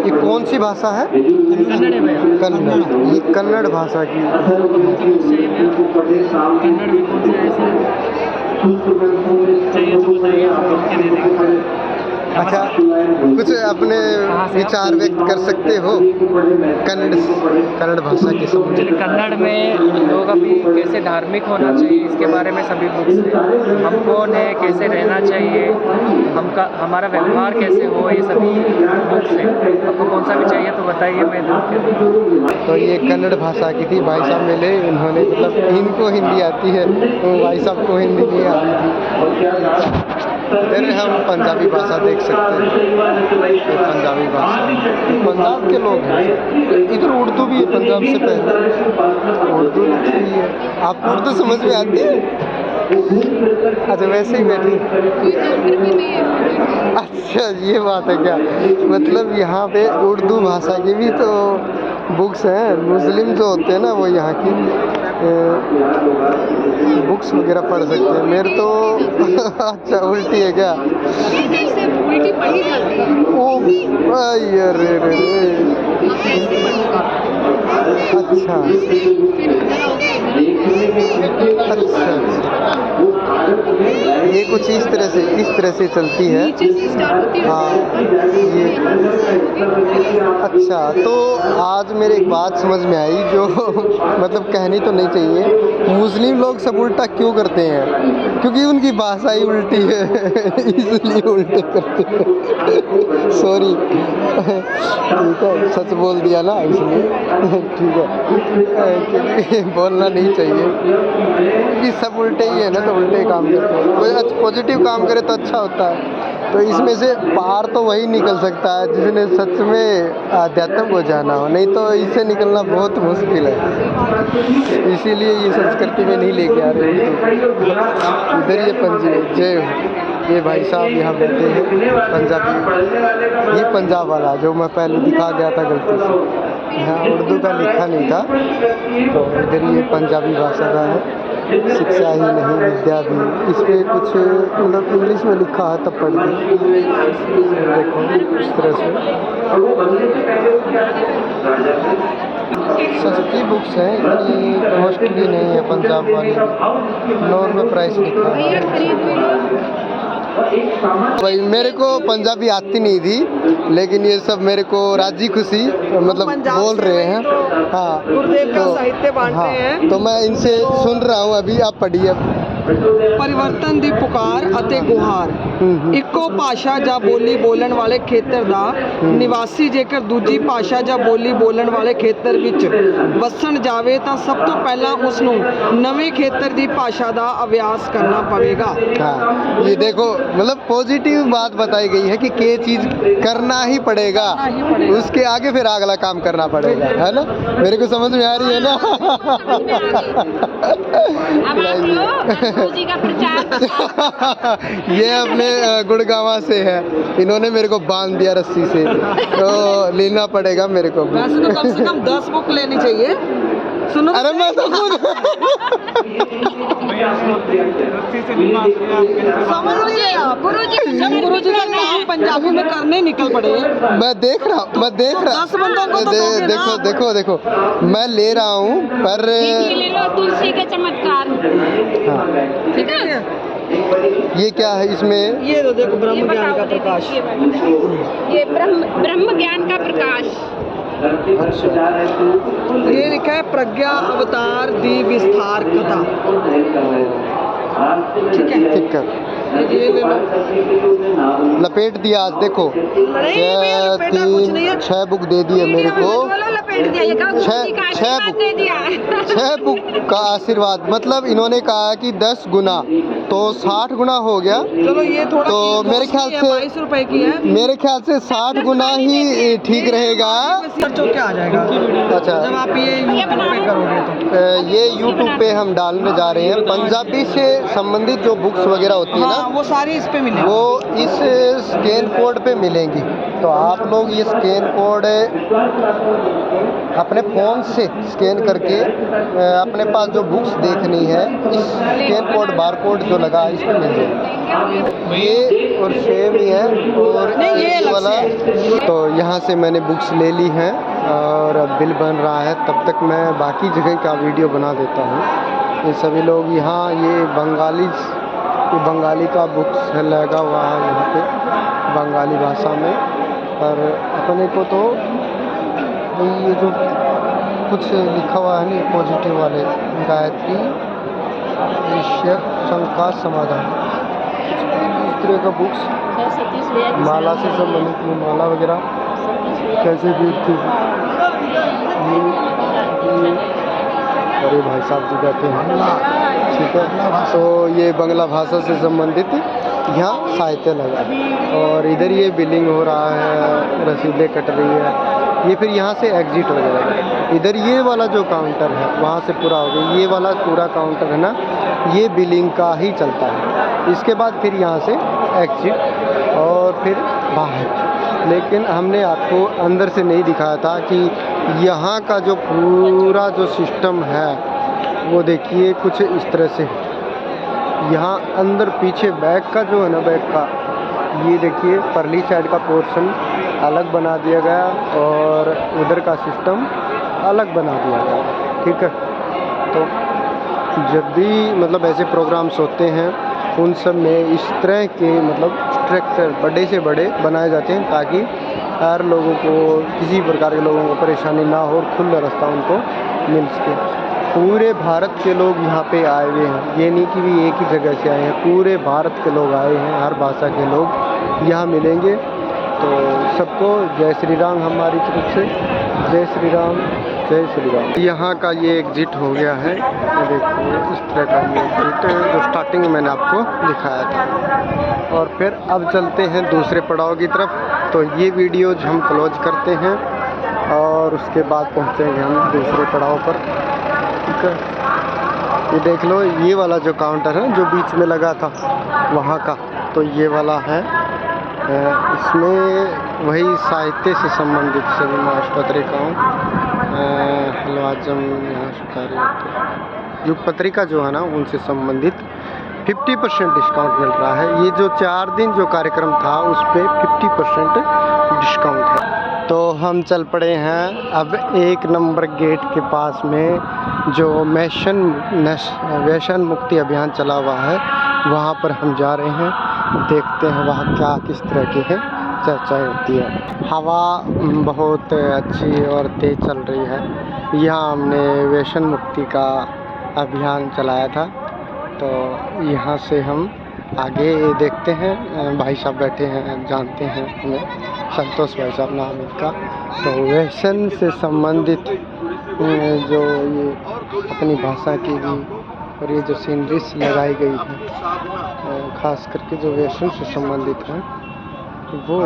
ये कौन सी भाषा है? कन्नड़। ये कन्नड़ भाषा की। अच्छा, कुछ अपने विचार व्यक्त कर सकते हो कन्नड़ भाषा के संबंध में? कन्नड़ में लोग अभी कैसे धार्मिक होना चाहिए, इसके बारे में सभी बुक्स हैं। हम कौन है, कैसे रहना चाहिए, हमारा व्यवहार कैसे हो, ये सभी बुक्स हैं। आपको कौन सा भी चाहिए तो बताइए, मैं दूँ। तो ये कन्नड़ भाषा की थी, भाई साहब मिले, इन्होंने मतलब इनको हिंदी आती है, तो भाई साहब को हिंदी नहीं आती थी। इधर हम पंजाबी भाषा देख सकते हैं, ये पंजाबी भाषा, पंजाब के लोग हैं। इधर उर्दू भी है, पंजाब से पहले उर्दू लिखी हुई है। आपको उर्दू समझ में आती है? अच्छा, वैसे ही बैठी। अच्छा, ये बात है क्या? मतलब यहाँ पे उर्दू भाषा की भी तो बुक्स हैं। मुस्लिम जो होते हैं ना, वो यहाँ की बुक्स वगैरह पढ़ सकते हैं। मेरे तो अच्छा, उल्टी है क्या? उल्टी पढ़ी जाती है। ओ अरे रे रे। अच्छा अच्छा, ये कुछ इस तरह से चलती है। हाँ, ये अच्छा। तो आज मेरे एक बात समझ में आई जो मतलब कहनी तो नहीं चाहिए। मुस्लिम लोग सब उल्टा क्यों करते हैं? क्योंकि उनकी भाषा ही उल्टी है इसलिए उल्टे करते हैं। सॉरी, ठीक है, सच बोल दिया ना इसलिए। ठीक है, क्योंकि बोलना नहीं चाहिए क्योंकि सब उल्टे ही है ना, तो उल्टे ही काम करते हैं। कोई पॉजिटिव काम करे तो अच्छा होता है। तो इसमें से बाहर तो वही निकल सकता है जिसने सच में आध्यात्म को जाना हो, नहीं तो इससे निकलना बहुत मुश्किल है। इसीलिए ये संस्कृति में नहीं लेके आ रहे। इधर ये पंजाबी, ये भाई साहब यहाँ बैठे हैं पंजाबी, ये पंजाब वाला जो मैं पहले दिखा गया था गलती से। यहाँ उर्दू का लिखा नहीं था, तो इधर ये पंजाबी भाषा का है। शिक्षा ही नहीं विद्या भी, इस पर कुछ मतलब इंग्लिश में लिखा है, तब पढ़ ली। देखो इस तरह से सस्ती बुक्स हैं, इतनी कॉस्टली नहीं है। पंजाब वाली 9 रुपये प्राइस लिखा है। भाई मेरे को पंजाबी आती नहीं थी, लेकिन ये सब मेरे को राजी खुशी मतलब बोल रहे हैं। हाँ, गुरुदेव का साहित्य बांटते हाँ, हैं। तो मैं इनसे सुन रहा हूँ। अभी आप पढ़िए। परिवर्तन ਦੀ ਪੁਕਾਰ ਅਤੇ ਗੁਹਾਰ, ਇੱਕੋ ਭਾਸ਼ਾ ਜਾਂ ਬੋਲੀ ਬੋਲਣ ਵਾਲੇ ਖੇਤਰ ਦਾ ਨਿਵਾਸੀ ਜੇਕਰ ਦੂਜੀ ਭਾਸ਼ਾ ਜਾਂ ਬੋਲੀ ਬੋਲਣ ਵਾਲੇ ਖੇਤਰ ਵਿੱਚ ਵਸਣ ਜਾਵੇ ਤਾਂ ਸਭ ਤੋਂ ਪਹਿਲਾਂ ਉਸ ਨੂੰ ਨਵੇਂ ਖੇਤਰ ਦੀ ਭਾषा ਦਾ ਅਭਿਆਸ करना पड़ेगा। हाँ, ये देखो मतलब पॉजिटिव बात बताई गई है कि ये चीज़ करना ही पड़ेगा, उसके आगे फिर अगला काम करना पड़ेगा, है ना? मेरे को समझ में आ रही है ना? अब आप लोग गुरुजी का प्रचार ये अपने गुड़गांवा से है, इन्होंने मेरे को बांध दिया रस्सी से, तो लेना पड़ेगा मेरे को भी। वैसे तो कम से कम 10 बुक लेनी चाहिए। सुनो, अरे मैं तो खुद समझ नहीं रहे आप। जब गुरुजी का काम पंजाबी में करने निकल पड़े, मैं देख रहा हूँ 10 बंदों को तो दोगे ना। देखो देखो देखो, मैं ले रहा हूँ पर ले लो तुलसी का चमत्कार। हाँ, ठीक है, ये क्या है इसमें? ये तो देखो ब्रह्म ज्ञान का प्रकाश। ये ब्रह्म ज्ञान का प्रकाश। अच्छा, ये लिखा है प्रज्ञा अवतार दी विस्तार कथा। ठीक है, ठीक है, ये ले लो। लपेट दिया आज देखो। नहीं भैया, लपेटा कुछ नहीं है। 6 बुक दे दिए मेरे को। लपेट दिया, ये कहा गुरुजी का आशीर्वाद दे दिया। 6 बुक का आशीर्वाद, मतलब इन्होंने कहा कि 10 गुना तो 60 गुना हो गया। चलो ये थोड़ा तो मेरे ख्याल से 22 रुपए की है। मेरे ख्याल से 60 गुना ही ठीक रहेगा। बच्चों के आ जाएगा। अच्छा, जब आप ये यूट्यूब पे करोगे तो ये यूट्यूब पे हम डालने जा रहे हैं। पंजाबी से संबंधित जो बुक्स वगैरह होती है हाँ, ना, वो सारी इस पे मिलेगी। वो इस स्कैन कोड पे मिलेंगी। तो आप लोग ये स्कैन कोड अपने फ़ोन से स्कैन करके अपने पास जो बुक्स देखनी है, इस स्कैन कोड बार कोड जो लगा इस पर मिल जाएगा। ये और सेम ही है और नहीं, ये अलग वाला। से तो यहाँ से मैंने बुक्स ले ली हैं और अब बिल बन रहा है। तब तक मैं बाकी जगह का वीडियो बना देता हूँ। ये सभी लोग यहाँ, ये बंगाली का बुक्स लगा हुआ है यहाँ पे बंगाली भाषा में। और अपने को तो ये जो कुछ लिखा हुआ है ना पॉजिटिव वाले, गायत्री ईश्वर शंका समाधान, इस तरह का बुक्स, माला से संबंधित में माला वगैरह कैसे गिरती है, ये बड़े भाई साहब जी कहते हैं। ठीक है, तो ये बंगला भाषा से संबंधित यहाँ साहित्य लगा, और इधर ये बिलिंग हो रहा है, रसीदें कट रही है, ये फिर यहाँ से एग्जिट हो जाएगा। इधर ये वाला जो काउंटर है वहाँ से पूरा हो गया, ये वाला पूरा काउंटर है ना, ये बिलिंग का ही चलता है। इसके बाद फिर यहाँ से एग्जिट और फिर बाहर। लेकिन हमने आपको अंदर से नहीं दिखाया था कि यहाँ का जो पूरा जो सिस्टम है वो देखिए कुछ इस तरह से। यहाँ अंदर पीछे बैक का जो है ना, बैक का ये देखिए परली साइड का पोर्शन अलग बना दिया गया और उधर का सिस्टम अलग बना दिया गया। ठीक है, तो जब भी मतलब ऐसे प्रोग्राम्स होते हैं उन सब में इस तरह के मतलब स्ट्रक्चर बड़े से बड़े बनाए जाते हैं ताकि हर लोगों को, किसी प्रकार के लोगों को परेशानी ना हो और खुला रास्ता उनको मिल सके। पूरे भारत के लोग यहाँ पे आए हुए हैं, ये नहीं कि भी एक ही जगह से आए हैं, पूरे भारत के लोग आए हैं, हर भाषा के लोग यहाँ मिलेंगे। तो सबको जय श्री राम हमारी तरफ से, जय श्री राम, जय श्री राम। यहाँ का ये एग्जिट हो गया है, ये देखिए इस तरह का ये एग्जिट जो स्टार्टिंग में मैंने आपको दिखाया था। और फिर अब चलते हैं दूसरे पड़ाव की तरफ। तो ये वीडियो हम क्लोज करते हैं और उसके बाद पहुँचेंगे हम दूसरे पड़ाव पर। ठीक है, ये देख लो, ये वाला जो काउंटर है जो बीच में लगा था वहाँ का, तो ये वाला है। इसमें वही साहित्य से संबंधित सभी मास पत्रिकाओं, हलवाजम यहाँ सुकारी युग पत्रिका जो है ना, उनसे संबंधित 50% डिस्काउंट मिल रहा है। ये जो 4 दिन जो कार्यक्रम था उस पर 50% डिस्काउंट है। तो हम चल पड़े हैं अब 1 नंबर गेट के पास में जो व्यसन मुक्ति अभियान चला हुआ है, वहाँ पर हम जा रहे हैं। देखते हैं वहाँ क्या किस तरह की है चर्चा होती है। हवा बहुत अच्छी और तेज़ चल रही है। यहाँ हमने व्यसन मुक्ति का अभियान चलाया था, तो यहाँ से हम आगे देखते हैं। भाई साहब बैठे हैं, जानते हैं हमें, संतोष भाई साहब नाम इनका। तो व्यसन से संबंधित जो ये अपनी भाषा की भी और ये जो सीनरीज लगाई गई है, ख़ास करके जो व्यसन से संबंधित है वो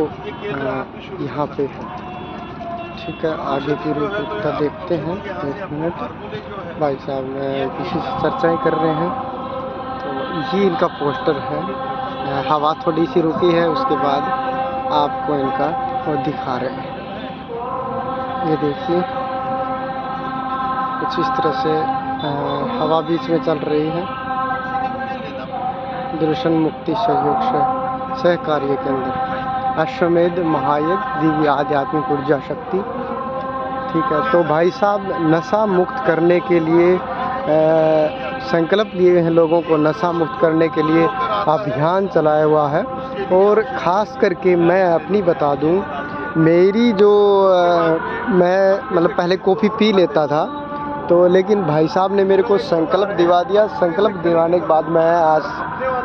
यहाँ पे है। ठीक है, आगे की रूपरेखा देखते हैं। 1 मिनट, भाई साहब किसी से चर्चाएँ कर रहे हैं। तो ये इनका पोस्टर है। हवा थोड़ी सी रुकी है, उसके बाद आपको इनका वो दिखा रहे हैं। ये देखिए कुछ इस तरह से हवा बीच में चल रही है। व्यसन मुक्ति सहयोग सहकार्य केंद्र, अश्वमेध महायज्ञ, दिव्य आध्यात्मिक ऊर्जा शक्ति। ठीक है, तो भाई साहब नशा मुक्त करने के लिए संकल्प लिए हैं, लोगों को नशा मुक्त करने के लिए अभियान चलाया हुआ है। और ख़ास करके मैं अपनी बता दूं, मेरी जो मैं मतलब पहले कॉफ़ी पी लेता था, तो लेकिन भाई साहब ने मेरे को संकल्प दिवा दिया। संकल्प दिवाने के बाद मैं आज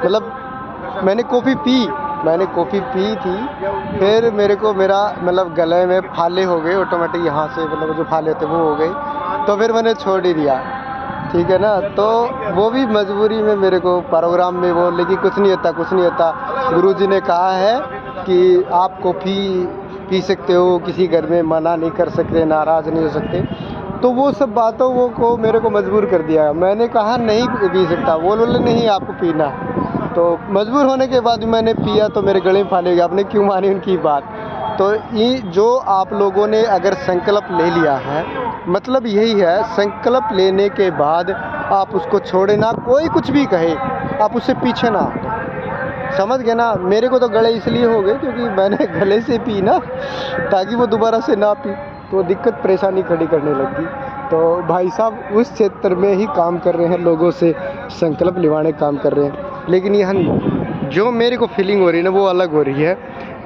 मतलब मैंने कॉफ़ी पी थी, फिर मेरे को मेरा मतलब गले में फाले हो गए ऑटोमेटिक, यहाँ से मतलब जो फाले होते वो हो गए, तो फिर मैंने छोड़ ही दिया। ठीक है ना, तो वो भी मजबूरी में मेरे को प्रोग्राम में बोले कि कुछ नहीं होता। गुरुजी ने कहा है कि आप कॉफ़ी पी सकते हो, किसी घर में मना नहीं कर सकते, नाराज़ नहीं हो सकते। तो वो सब बातों को मेरे को मजबूर कर दिया। मैंने कहा नहीं पी सकता, वो बोले नहीं आपको पीना। तो मजबूर होने के बाद मैंने पिया, तो मेरे गले में फाले गए। आपने क्यों मानी उनकी बात? तो ये जो आप लोगों ने अगर संकल्प ले लिया है, मतलब यही है, संकल्प लेने के बाद आप उसको छोड़े ना, कोई कुछ भी कहे आप उससे पीछे ना हटो। समझ गए ना? मेरे को तो गले इसलिए हो गए क्योंकि मैंने गले से पी ना, ताकि वो दोबारा से ना पी, तो दिक्कत परेशानी खड़ी करने लगी। तो भाई साहब उस क्षेत्र में ही काम कर रहे हैं, लोगों से संकल्प लिवाने काम कर रहे हैं। लेकिन यहाँ जो मेरे को फीलिंग हो रही है ना, वो अलग हो रही है,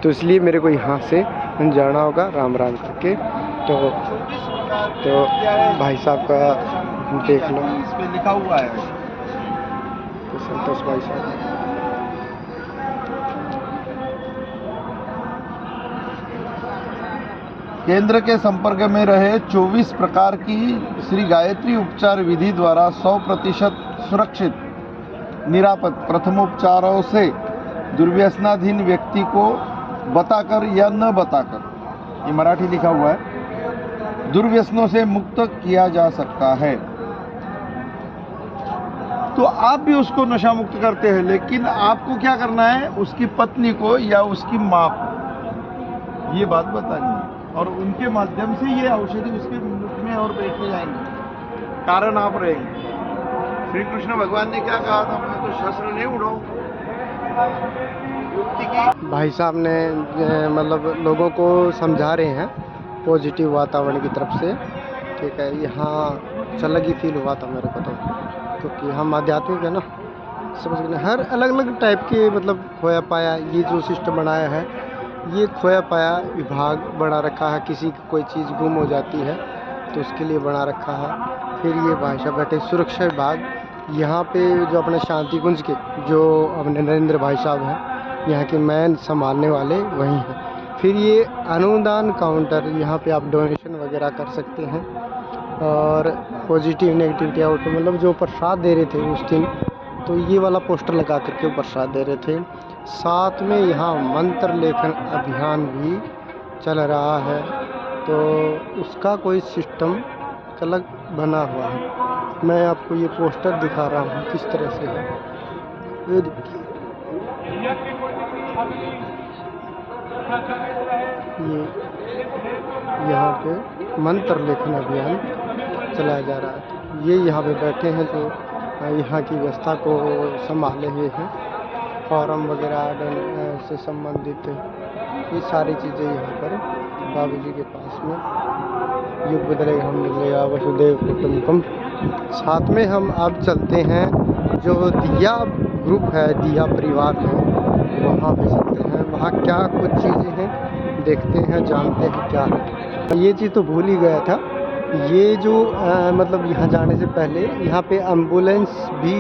तो इसलिए मेरे को यहाँ से जाना होगा राम राम करके। तो भाई साहब का देख लो, इस पे लिखा हुआ है तो संतोष भाई साहब केंद्र के संपर्क में रहे 24 प्रकार की श्री गायत्री उपचार विधि द्वारा 100% सुरक्षित निरापद प्रथमोपचारों से दुर्व्यसनाधीन व्यक्ति को बताकर या न बताकर, ये मराठी लिखा हुआ है, दुर्व्यसनों से मुक्त किया जा सकता है। तो आप भी उसको नशा मुक्त करते हैं, लेकिन आपको क्या करना है, उसकी पत्नी को या उसकी माँ को ये बात बतानी है, और उनके माध्यम से ये औषधि उसके मुख में और बैठे जाएंगे, कारण आप रहेंगे। श्री कृष्ण भगवान ने क्या कहा था, मैं तो शस्त्र नहीं उड़ाऊं। युक्ति की भाई साहब ने मतलब लोगों को समझा रहे हैं पॉजिटिव वातावरण की तरफ से। ठीक है, यहाँ अलग ही फील हुआ था मेरे को तो, क्योंकि हम आध्यात्मिक है ना, समझ गए। हर अलग अलग टाइप के मतलब खोया पाया, ये जो सिस्टम बनाया है, ये खोया पाया विभाग बना रखा है। किसी की कोई चीज़ गुम हो जाती है तो उसके लिए बना रखा है। फिर ये भाई साहब बैठे सुरक्षा विभाग, यहाँ पे जो अपने शांति कुंज के जो अपने नरेंद्र भाई साहब हैं, यहाँ के मैन संभालने वाले वही हैं। फिर ये अनुदान काउंटर, यहाँ पे आप डोनेशन वगैरह कर सकते हैं। और पॉजिटिव नेगेटिविटी आउट, मतलब जो प्रसाद दे रहे थे उस दिन, तो ये वाला पोस्टर लगा करके वो प्रसाद दे रहे थे। साथ में यहाँ मंत्र लेखन अभियान भी चल रहा है, तो उसका कोई सिस्टम अलग बना हुआ है। मैं आपको ये पोस्टर दिखा रहा हूँ किस तरह से है, ये देखिए, ये यहाँ पे मंत्र लेखन अभियान चलाया जा रहा है। ये यहाँ पे बैठे हैं जो यहाँ की व्यवस्था को संभाले हुए हैं, फॉर्म वगैरह से संबंधित ये सारी चीज़ें यहाँ पर बाबूजी के पास में। युग बदलेगा हम बदलेगा वसुदेव कुटुंबकम। साथ में हम अब चलते हैं, जो दिया ग्रुप है, दिया परिवार है, वहाँ पे चलते हैं। वहाँ क्या कुछ चीज़ें हैं, देखते हैं, जानते हैं क्या है। ये चीज़ तो भूल ही गया था, ये जो मतलब यहाँ जाने से पहले यहाँ पे एम्बुलेंस भी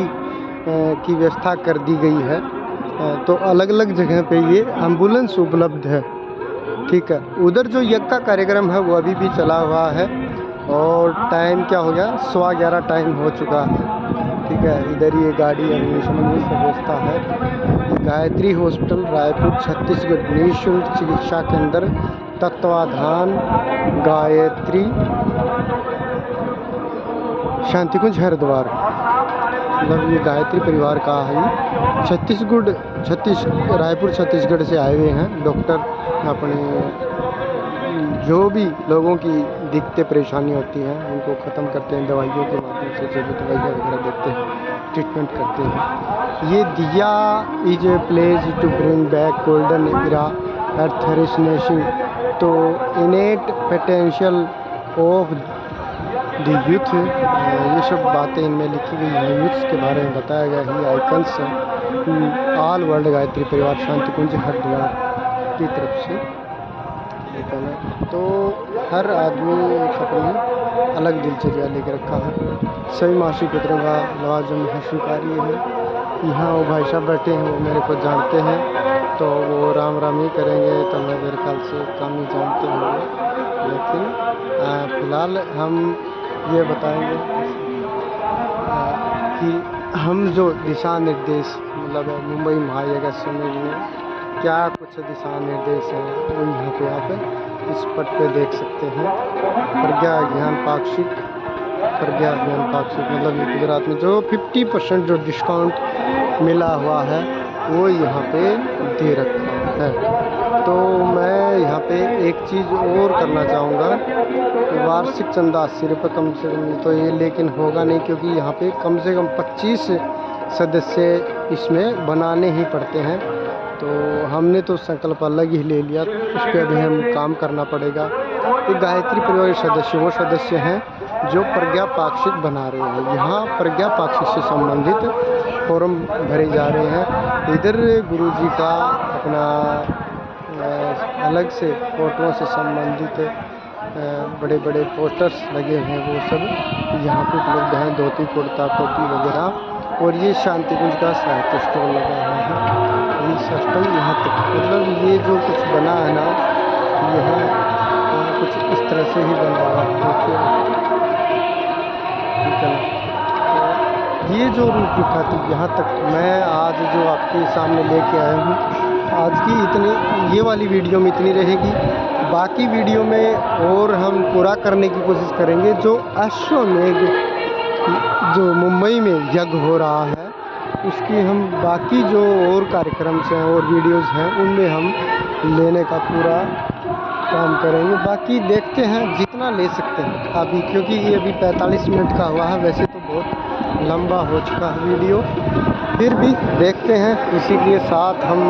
की व्यवस्था कर दी गई है। तो अलग अलग जगह पे ये एम्बुलेंस उपलब्ध है। ठीक है, उधर जो यज्ञ का कार्यक्रम है वो अभी भी चला हुआ है, और टाइम क्या हो गया, 11:15 टाइम हो चुका है। ठीक है, इधर ये गाड़ी अग्निशमन की व्यवस्था है। गायत्री हॉस्पिटल रायपुर छत्तीसगढ़ निःशुल्क चिकित्सा केंद्र तत्वाधान गायत्री शांतिकुंज हरिद्वार, मतलब ये गायत्री परिवार का है। रायपुर छत्तीसगढ़ से आए हुए हैं डॉक्टर, अपने जो भी लोगों की दिक्कतें परेशानी होती हैं उनको ख़त्म करते हैं दवाइयों के माध्यम से, जो भी दवाइयाँ वगैरह देते हैं, ट्रीटमेंट करते हैं। ये दिया is a place to bring back golden era एर्थनेशन to innate potential of the youth. ये सब बातें इनमें लिखी गई हैं, यूथ्स के बारे में बताया गया है। आइकन्स ऑल वर्ल्ड गायत्री परिवार शांतिकुंज हरिद्वार की तरफ से। तो हर आदमी एक अपनी अलग दिनचर्या लेकर रखा है। सभी मासी पुत्रों का लवाजम है, स्वीकार्य है। यहाँ वो भाई साहब बैठे हैं, वो मेरे को जानते हैं, तो वो राम राम ही करेंगे, तो मैं मेरे ख्याल से कम ही जानते होंगे। लेकिन फ़िलहाल हम ये बताएंगे कि हम जो दिशा निर्देश, मतलब मुंबई महायज्ञ समिति में क्या कुछ दिशा निर्देश हैं, वो यहाँ पे आप इस पट पे देख सकते हैं। प्रज्ञा ज्ञान पाक्षिक, मतलब ये गुजरात में जो 50% जो डिस्काउंट मिला हुआ है वो यहाँ पे दे रखा है। तो मैं यहाँ पे एक चीज़ और करना चाहूँगा, वार्षिक चंदा 80 रुपये कम से कम, तो ये लेकिन होगा नहीं, क्योंकि यहाँ पे कम से कम 25 सदस्य इसमें बनाने ही पड़ते हैं। तो हमने तो संकल्प अलग ही ले लिया, उस पर अभी हम काम करना पड़ेगा। ये गायत्री परिवार के सदस्य वो सदस्य हैं जो प्रज्ञा पाक्षिक बना रहे हैं। यहाँ प्रज्ञा पाक्षिक से संबंधित फॉर्म भरे जा रहे हैं। इधर गुरुजी का अपना अलग से फोटों से संबंधित बड़े बड़े पोस्टर्स लगे हुए हैं, वो सब यहाँ पे उपलब्ध हैं, धोती कुर्ता टोपी वगैरह। और ये शांतिकुंज का साहित्य स्टॉल लगा हुआ है। ये सिस्टम यहाँ तक, मतलब ये जो कुछ बना है ना, यहाँ कुछ इस तरह से ही बना हुआ है। ठीक है, ये जो रूप दिखा थी यहाँ तक मैं आज जो आपके सामने लेके आया हूँ, आज की इतनी ये वाली वीडियो में इतनी रहेगी। बाकी वीडियो में और हम पूरा करने की कोशिश करेंगे। जो अश्वमेध जो मुंबई में यज्ञ हो रहा है उसकी हम बाकी जो और कार्यक्रम हैं और वीडियोस हैं उनमें हम लेने का पूरा काम करेंगे। बाकी देखते हैं जितना ले सकते हैं अभी, क्योंकि ये अभी 45 मिनट का हुआ है। वैसे तो बहुत लंबा हो चुका है वीडियो, फिर भी देखते हैं। इसी के साथ हम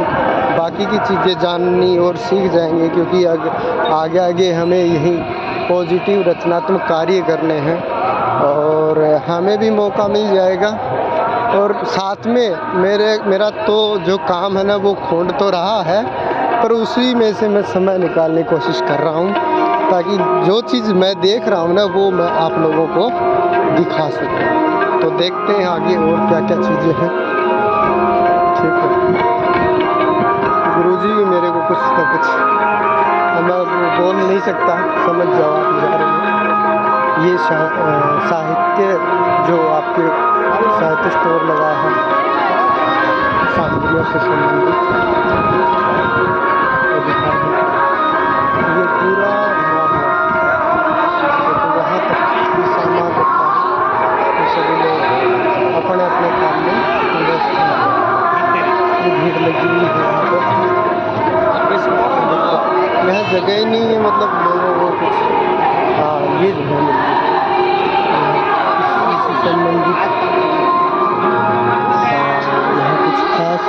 बाकी की चीज़ें जाननी और सीख जाएंगे, क्योंकि आगे आगे हमें यही पॉजिटिव रचनात्मक कार्य करने हैं और हमें भी मौका मिल जाएगा। और साथ में मेरा तो जो काम है ना वो खोंड तो रहा है, पर उसी में से मैं समय निकालने की कोशिश कर रहा हूँ ताकि जो चीज़ मैं देख रहा हूँ ना वो मैं आप लोगों को दिखा सकूँ। तो देखते हैं आगे और क्या क्या चीज़ें हैं। ठीक है, गुरुजी भी मेरे को कुछ ना कुछ, मैं बोल नहीं सकता, समझ जाओ आप जा रहे हैं। ये साहित्य जो आपके साहित्य स्टोर लगा है सामग्रियों से संबंधित, तो दिखा दूँ ये पूरा भरा हुआ है। तो यहाँ तक भी सामान रखा है, तो सभी लोग अपने अपने काम में व्यस्त हैं। ये भीड़ लगी हुई है यहाँ पर, यहाँ जगह ही नहीं है, मतलब लोगों को कुछ ये जो है इससे संबंधित यहाँ कुछ खास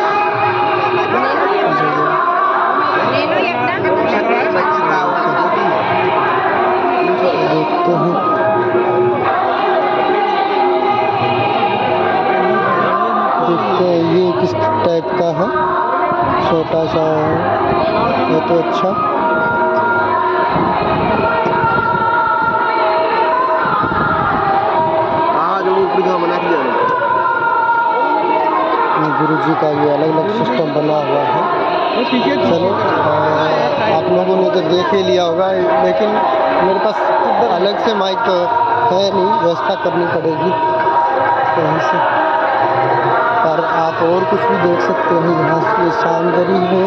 देखते हैं। देखते हैं ये किस टाइप का है, छोटा सा है तो अच्छा। गुरु जी का ये अलग अलग सिस्टम बना हुआ है। चलो आप लोगों ने तो देख ही लिया होगा, लेकिन मेरे पास अलग से माइक तो है नहीं, व्यवस्था करनी पड़ेगी कहीं से। पर आप और कुछ भी देख सकते हैं। यहाँ से सामग्री है,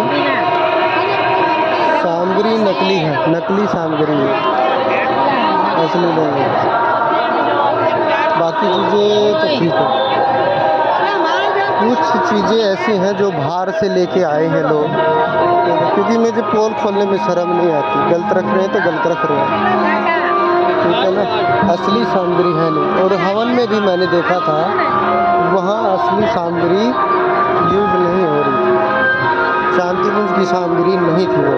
सामग्री नकली है, नकली सामग्री है, असली नहीं है। बाकी चीज़ें तो ठीक है। कुछ चीज़ें ऐसी हैं जो बाहर से लेके आए हैं लोग, क्योंकि मुझे पोल खोलने में शर्म नहीं आती। गलत रख रहे हैं तो गलत रख रहे हैं, ठीक है ना, असली सामग्री है नहीं। और हवन में भी मैंने देखा था वहाँ असली सामग्री यूज नहीं हो रही थी, शांतिकुंज की सामग्री नहीं थी वो।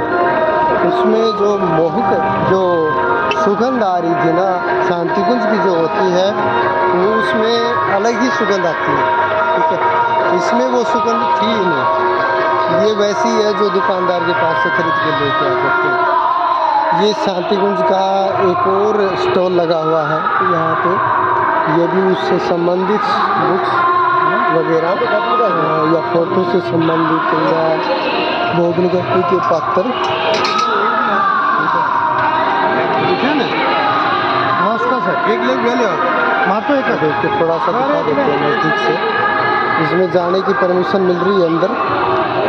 उसमें जो मोहित जो सुगंध आ रही थी ना शांतिकुंज की जो होती है वो उसमें अलग ही सुगंध आती है, ठीक है। इसमें वो सुगंध थी ही नहीं, ये वैसी है जो दुकानदार के पास से खरीद के लेके आ सकते हैं। ये शांतिकुंज का एक और स्टॉल लगा हुआ है यहाँ पे, ये भी उससे संबंधित बुक्स वगैरह या फोटो से संबंधित या भोगनगति के पात्र, एक लोग गए मापे का देख के थोड़ा सा दिखा देते हैं नज़दीक से। इसमें जाने की परमिशन मिल रही है अंदर।